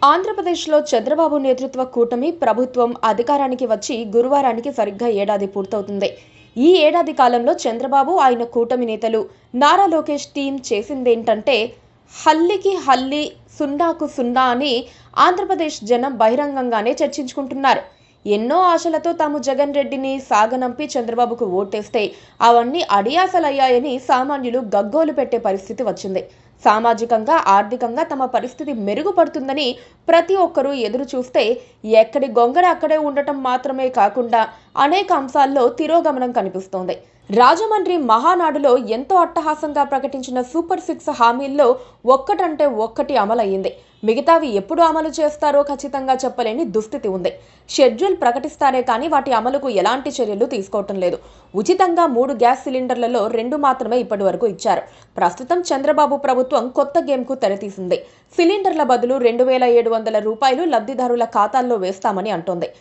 ఆంధ్రప్రదేశ్లో చంద్రబాబు నేతృత్వ కూటమి ప్రభుత్వం అధికారానికి వచ్చి గురువారానికి సరిగ్గా ఏడాది పూర్తవుతుంది. ఈ ఏడాది కాలంలో చంద్రబాబు, ఆయన కూటమి నేతలు, నారా లోకేష్ టీం చేసిందేంటంటే హల్లికి హల్లి, సున్నాకు సున్నా అని ఆంధ్రప్రదేశ్ జనం బహిరంగంగానే చర్చించుకుంటున్నారు. ఎన్నో ఆశలతో తాము జగన్ రెడ్డిని సాగనంపి చంద్రబాబుకు ఓటేస్తే అవన్నీ అడియాసలయ్యాయని సామాన్యులు గగ్గోలు పెట్టే పరిస్థితి వచ్చింది. సామాజికంగా, ఆర్థికంగా తమ పరిస్థితి మెరుగుపడుతుందని ప్రతి ఒక్కరూ ఎదురు చూస్తే ఎక్కడి గొంగర అక్కడే ఉండటం మాత్రమే కాకుండా అనేక అంశాల్లో తిరోగమనం కనిపిస్తోంది. రాజమండ్రి మహానాడులో ఎంతో అట్టహాసంగా ప్రకటించిన సూపర్ 6 హామీల్లో ఒక్కటంటే ఒక్కటి అమలయ్యింది. మిగతావి ఎప్పుడు అమలు చేస్తారో ఖచ్చితంగా చెప్పలేని దుస్థితి ఉంది. షెడ్యూల్ ప్రకటిస్తారే కానీ వాటి అమలుకు ఎలాంటి చర్యలు తీసుకోవటం లేదు. ఉచితంగా 3 గ్యాస్ సిలిండర్లలో 2 మాత్రమే ఇప్పటి వరకు ఇచ్చారు. ప్రస్తుతం చంద్రబాబు ప్రభుత్వం కొత్త గేమ్కు తెరతీసింది. సిలిండర్ల బదులు 2,700 రూపాయలు లబ్ధిదారుల ఖాతాల్లో వేస్తామని అంటోంది.